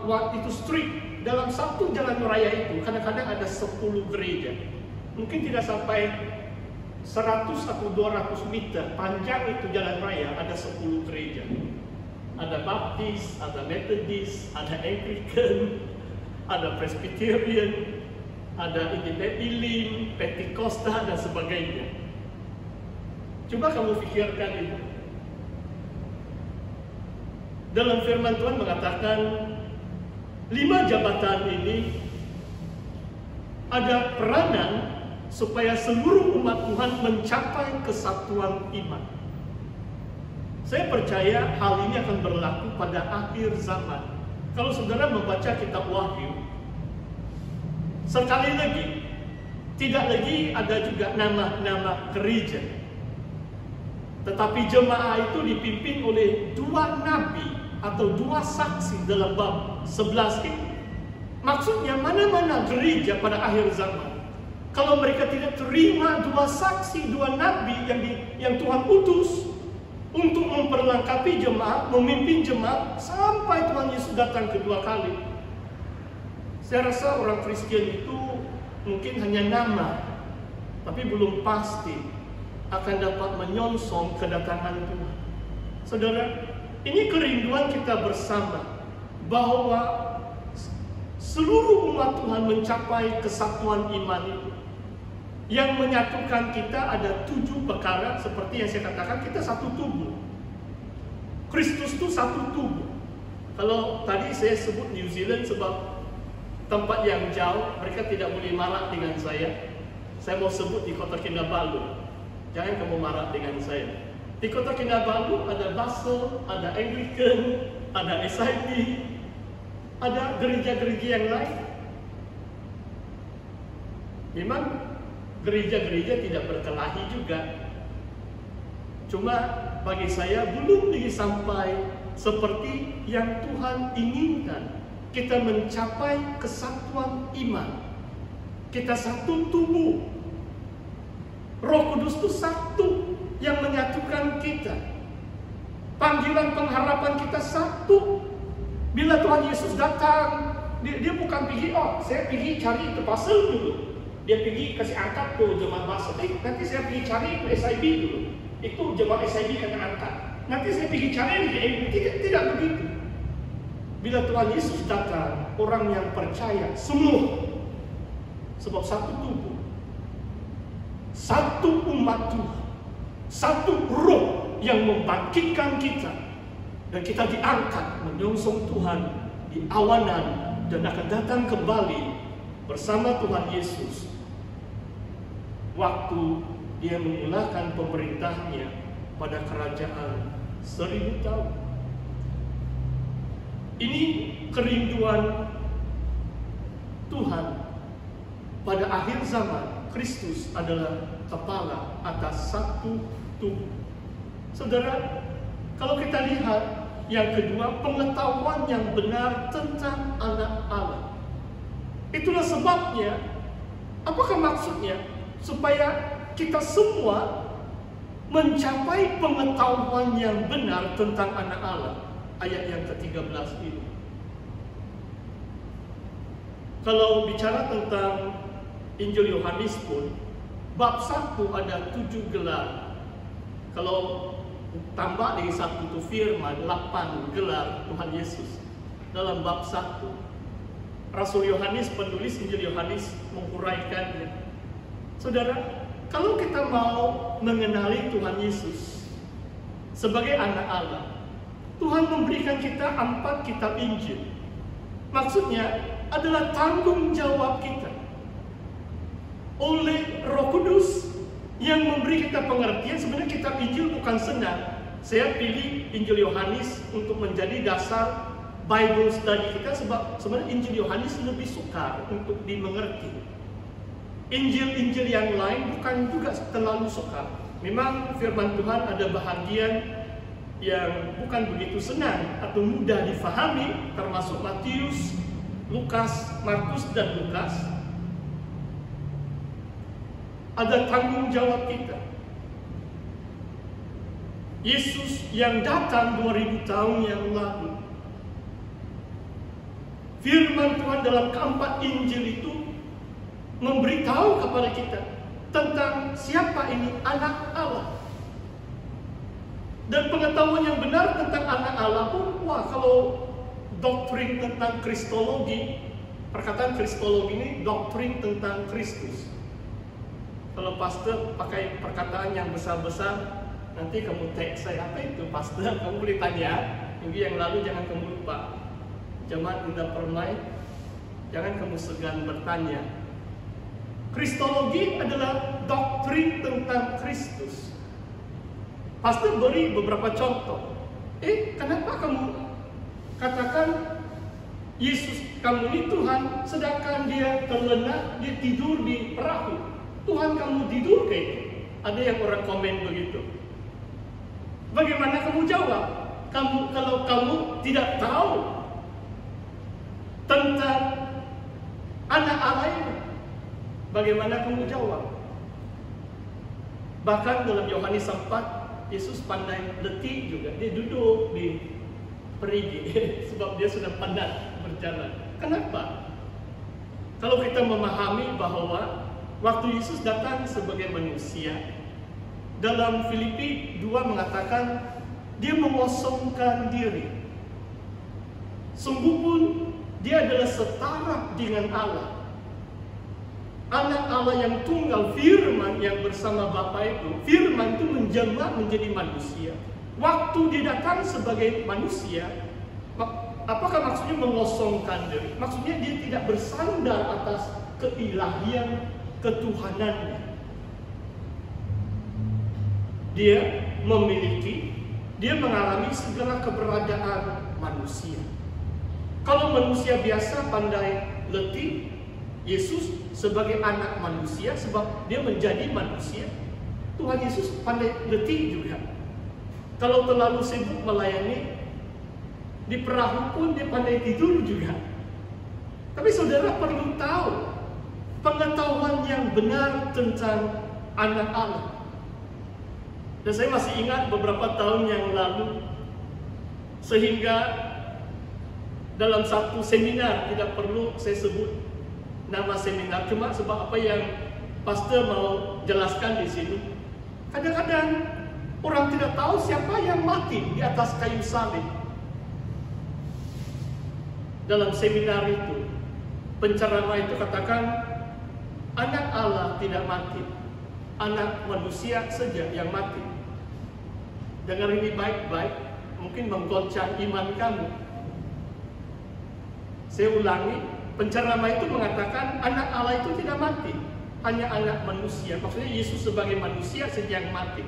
waktu itu strict. Dalam satu jalan raya itu kadang-kadang ada 10 gereja. Mungkin tidak sampai 100 atau 200 meter panjang itu jalan raya, ada 10 gereja. Ada Baptis, ada Methodist, ada Anglican, ada Presbyterian, ada Independent Elim, Pentecostal, dan sebagainya. Coba kamu pikirkan itu. Dalam firman Tuhan mengatakan 5 jabatan ini ada peranan supaya seluruh umat Tuhan mencapai kesatuan iman. Saya percaya hal ini akan berlaku pada akhir zaman. Kalau saudara membaca kitab Wahyu, sekali lagi, tidak lagi ada juga nama-nama gereja. Tetapi jemaah itu dipimpin oleh 2 nabi atau 2 saksi dalam bab 11 itu. Maksudnya mana-mana gereja pada akhir zaman, kalau mereka tidak terima 2 saksi, 2 nabi yang Tuhan utus untuk memperlengkapi jemaat, memimpin jemaat sampai Tuhan Yesus datang kedua kali, saya rasa orang Kristen itu mungkin hanya nama, tapi belum pasti akan dapat menyongsong kedatangan Tuhan. Saudara, ini kerinduan kita bersama bahwa seluruh umat Tuhan mencapai kesatuan iman itu. Yang menyatukan kita ada 7 perkara, seperti yang saya katakan, kita satu tubuh. Kristus itu satu tubuh. Kalau tadi saya sebut New Zealand sebab tempat yang jauh, mereka tidak boleh marah dengan saya. Saya mau sebut di Kota Kinabalu. Jangan kamu marah dengan saya. Di Kota Kinabalu ada Basel, ada Anglican, ada SID, ada gereja-gereja yang lain. Memang gereja-gereja tidak berkelahi juga. Cuma bagi saya belum lagi sampai seperti yang Tuhan inginkan. Kita mencapai kesatuan iman. Kita satu tubuh. Roh Kudus itu satu yang menyatukan kita. Panggilan pengharapan kita satu. Bila Tuhan Yesus datang, dia bukan pergi, saya pergi cari itu pasal dulu. Dia pergi kasih angkat ke jemaat Basel. Nanti saya pergi cari ke SIB dulu. Itu jemaat SIB kena angkat. Nanti saya pergi cari tidak begitu. Bila Tuhan Yesus datang, orang yang percaya semua, sebab satu tubuh, satu umat Tuhan, satu roh yang membangkitkan kita, dan kita diangkat menyongsong Tuhan di awanan dan akan datang kembali bersama Tuhan Yesus waktu dia memulakan pemerintahnya pada kerajaan 1000 tahun. Ini kerinduan Tuhan pada akhir zaman. Kristus adalah kepala atas satu tubuh. Saudara, kalau kita lihat yang kedua, pengetahuan yang benar tentang anak Allah. Itulah sebabnya, apakah maksudnya? Supaya kita semua mencapai pengetahuan yang benar tentang anak Allah. Ayat yang ke-13 ini. Kalau bicara tentang Injil Yohanes pun, bab 1 ada 7 gelar. Kalau tambah dari 1 itu firman, 8 gelar Tuhan Yesus dalam bab 1. Rasul Yohanes, penulis Injil Yohanes, menguraikannya. Saudara, kalau kita mau mengenali Tuhan Yesus sebagai anak Allah, Tuhan memberikan kita 4 kitab Injil. Maksudnya adalah tanggung jawab kita oleh Roh Kudus yang memberi kita pengertian. Sebenarnya kitab Injil bukan senang. Saya pilih Injil Yohanes untuk menjadi dasar Bible study kita, sebab sebenarnya Injil Yohanes lebih sukar untuk dimengerti. Injil-Injil yang lain bukan juga terlalu sukar. Memang firman Tuhan ada bahagian yang bukan begitu senang atau mudah difahami, termasuk Matius, Lukas, Markus, dan Lukas. Ada tanggung jawab kita. Yesus yang datang 2000 tahun yang lalu Firman Tuhan dalam keempat Injil itu memberitahu kepada kita tentang siapa ini anak Allah. Dan pengetahuan yang benar tentang anak Allah pun, kalau doktrin tentang Kristologi, perkataan Kristologi ini doktrin tentang Kristus. Kalau pastor pakai perkataan yang besar-besar, nanti kamu teks saya, apa itu pastor? Kamu boleh tanya, minggu yang lalu jangan kamu lupa. Jemaat Indah Permai, jangan kamu segan bertanya. Kristologi adalah doktrin tentang Kristus. Pastor beri beberapa contoh. Kenapa kamu katakan Yesus kamu ini Tuhan, sedangkan dia terlena, dia tidur di perahu? Tuhan kamu tidur kayak ada yang orang komen begitu. Bagaimana kamu jawab? Kalau kamu tidak tahu tentang anak Allah itu, bagaimana kamu jawab? Bahkan dalam Yohanes 4, Yesus pandai letih juga. Dia duduk di perigi sebab dia sudah penat berjalan. Kenapa? Kalau kita memahami bahwa waktu Yesus datang sebagai manusia, dalam Filipi 2 mengatakan dia mengosongkan diri. Sungguh pun dia adalah setara dengan Allah. Anak Allah yang tunggal, Firman yang bersama Bapa itu, Firman itu menjelma menjadi manusia. Waktu dia datang sebagai manusia, apakah maksudnya mengosongkan diri? Maksudnya dia tidak bersandar atas keilahian, ketuhanannya. Dia mengalami segala keberadaan manusia. Kalau manusia biasa pandai letih, Yesus sebagai anak manusia, sebab dia menjadi manusia, Tuhan Yesus pandai letih juga. Kalau terlalu sibuk melayani di perahu pun dia pandai tidur juga. Tapi saudara perlu tahu pengetahuan yang benar tentang anak Allah. Dan saya masih ingat beberapa tahun yang lalu, sehingga dalam satu seminar, tidak perlu saya sebut nama seminar, cuma sebab apa yang pastor mau jelaskan di sini. Kadang-kadang orang tidak tahu siapa yang mati di atas kayu salib. Dalam seminar itu, penceramah itu katakan, anak Allah tidak mati, anak manusia saja yang mati. Dengar ini baik-baik, mungkin menggoncang iman kamu. Saya ulangi, penceramah itu mengatakan anak Allah itu tidak mati, hanya anak manusia. Maksudnya Yesus sebagai manusia saja yang mati,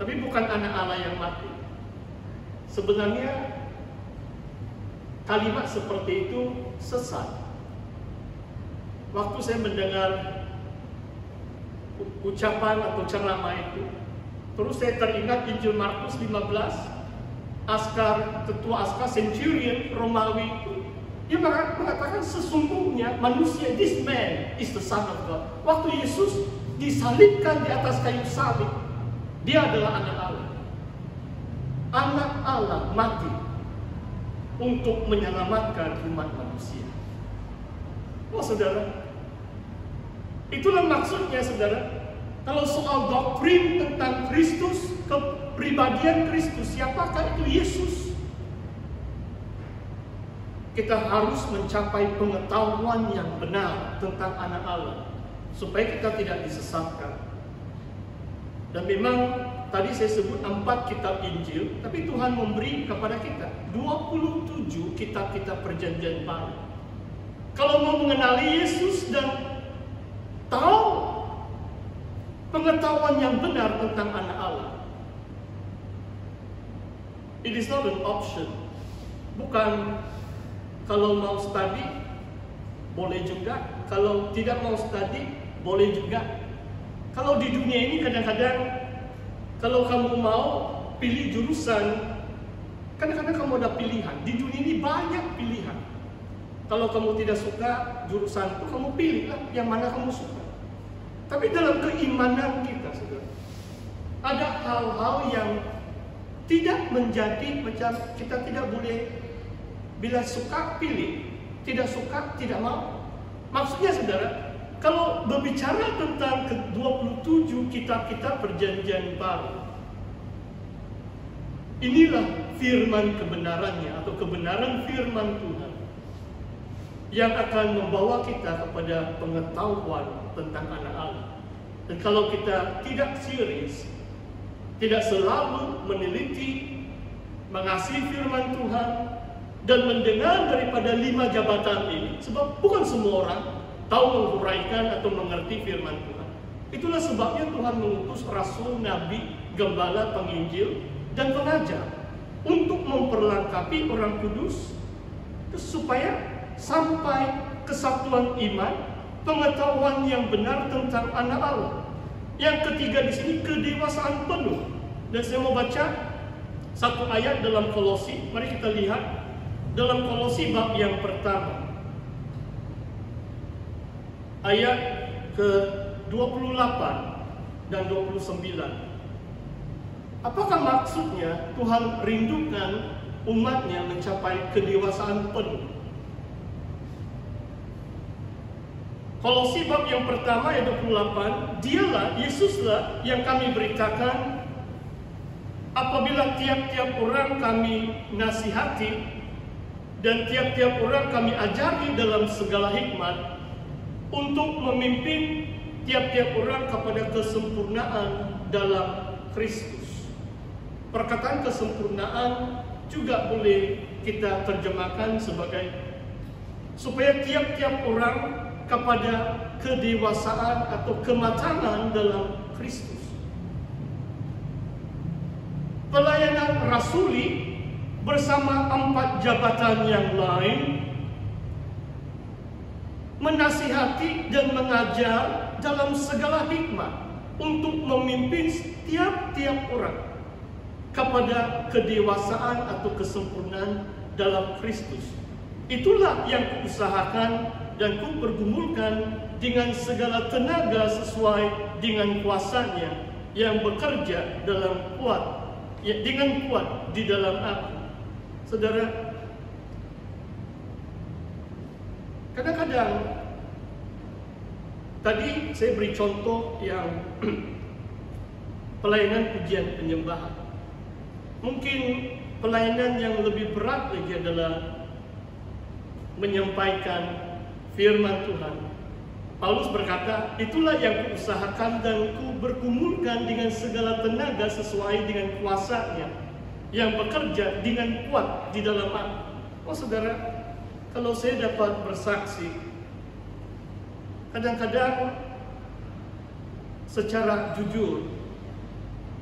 tapi bukan anak Allah yang mati. Sebenarnya kalimat seperti itu sesat. Waktu saya mendengar ucapan atau ceramah itu, terus saya teringat Injil Markus 15, ketua askar centurion Romawi itu, dia mengatakan sesungguhnya manusia, this man is the son of God. Waktu Yesus disalibkan di atas kayu salib, dia adalah anak Allah. Anak Allah mati untuk menyelamatkan umat manusia. Saudara, itulah maksudnya, saudara. Kalau soal doktrin tentang Kristus, kepribadian Kristus, siapakah itu Yesus? Kita harus mencapai pengetahuan yang benar tentang anak Allah, supaya kita tidak disesatkan. Dan memang tadi saya sebut 4 kitab Injil, tapi Tuhan memberi kepada kita 27 kitab-kitab perjanjian baru. Kalau mau mengenali Yesus dan tahu pengetahuan yang benar tentang anak Allah, it is not an option. Bukan kalau mau study boleh juga, kalau tidak mau study boleh juga. Kalau di dunia ini kadang-kadang kalau kamu mau pilih jurusan, kadang-kadang kamu ada pilihan. Di dunia ini banyak pilihan. Kalau kamu tidak suka jurusan itu, kamu pilihlah yang mana kamu suka. Tapi dalam keimanan kita, saudara, ada hal-hal yang tidak menjadi macam kita tidak boleh bila suka pilih. tidak suka, tidak mau. Maksudnya saudara, kalau berbicara tentang ke-27 kitab-kitab perjanjian baru, inilah firman kebenarannya atau kebenaran firman Tuhan yang akan membawa kita kepada pengetahuan tentang anak Allah. Dan kalau kita tidak serius, tidak selalu meneliti, mengasihi firman Tuhan, dan mendengar daripada 5 jabatan ini, sebab bukan semua orang tahu menghuraikan atau mengerti firman Tuhan. Itulah sebabnya Tuhan mengutus rasul, nabi, gembala, penginjil, dan pengajar untuk memperlengkapi orang kudus supaya sampai kesatuan iman, pengetahuan yang benar tentang anak Allah. Yang ketiga di sini kedewasaan penuh. Dan saya mau baca satu ayat dalam Kolosi. Mari kita lihat dalam Kolosi bab yang pertama, ayat ke-28 dan 29. Apakah maksudnya Tuhan rindukan umatnya mencapai kedewasaan penuh? Kolosi bab yang pertama ayat 28, dialah, Yesuslah yang kami beritakan apabila tiap-tiap orang kami nasihati dan tiap-tiap orang kami ajari dalam segala hikmat untuk memimpin tiap-tiap orang kepada kesempurnaan dalam Kristus. Perkataan kesempurnaan juga boleh kita terjemahkan sebagai supaya tiap-tiap orang kepada kedewasaan atau kematangan dalam Kristus. Pelayanan rasuli bersama 4 jabatan yang lain menasihati dan mengajar dalam segala hikmat untuk memimpin tiap-tiap orang kepada kedewasaan atau kesempurnaan dalam Kristus. Itulah yang kuusahakan dan ku pergumulkan dengan segala tenaga sesuai dengan kuasanya yang bekerja dalam dengan kuat di dalam aku. Saudara, kadang-kadang tadi saya beri contoh yang pelayanan pujian penyembahan. Mungkin pelayanan yang lebih berat lagi adalah menyampaikan firman Tuhan. Paulus berkata, itulah yang kuusahakan dan ku bergumulkan dengan segala tenaga sesuai dengan kuasanya yang bekerja dengan kuat di dalam aku. Oh saudara, kalau saya dapat bersaksi, kadang-kadang secara jujur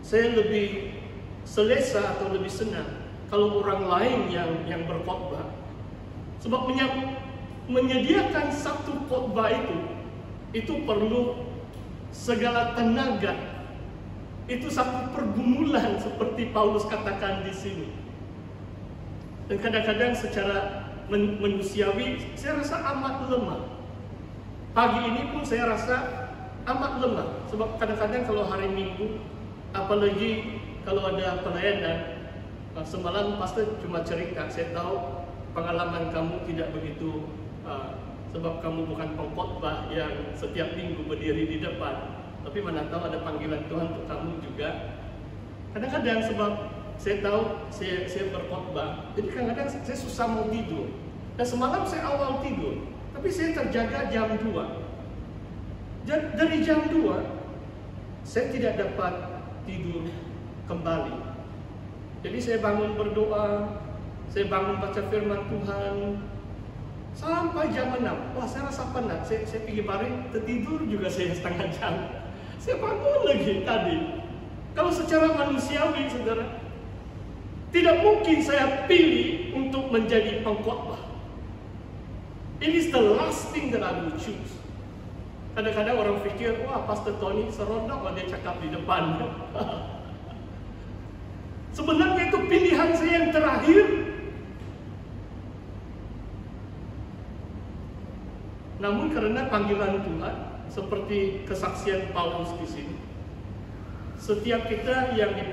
saya lebih selesa atau lebih senang kalau orang lain yang berkhotbah. Sebab menyediakan satu khotbah itu perlu segala tenaga. Itu satu pergumulan seperti Paulus katakan di sini. Dan kadang-kadang secara manusiawi saya rasa amat lemah. Pagi ini pun saya rasa amat lemah. Sebab kadang-kadang kalau hari Minggu, apalagi kalau ada pelayanan, semalam pastor cuma cerita, saya tahu pengalaman kamu tidak begitu, sebab kamu bukan pengkhotbah yang setiap minggu berdiri di depan. Tapi mana tahu ada panggilan Tuhan untuk kamu juga. Kadang-kadang sebab saya tahu saya berkhotbah, jadi kadang-kadang saya susah mau tidur. Dan semalam saya awal tidur, tapi saya terjaga jam 2. Dari jam 2 saya tidak dapat tidur kembali. Jadi saya bangun berdoa, saya bangun baca firman Tuhan sampai jam 6. Wah, saya rasa penat. Saya pergi baring, tertidur juga saya setengah jam. Saya bangun lagi tadi. Kalau secara manusiawi, saudara, tidak mungkin saya pilih untuk menjadi pengkhotbah. It is the last thing that I will choose. Kadang-kadang orang pikir, wah, Pastor Tony seronok kalau dia cakap di depan. Sebenarnya itu pilihan saya yang terakhir. Namun karena panggilan Tuhan, seperti kesaksian Paulus di sini, setiap kita yang dipanggil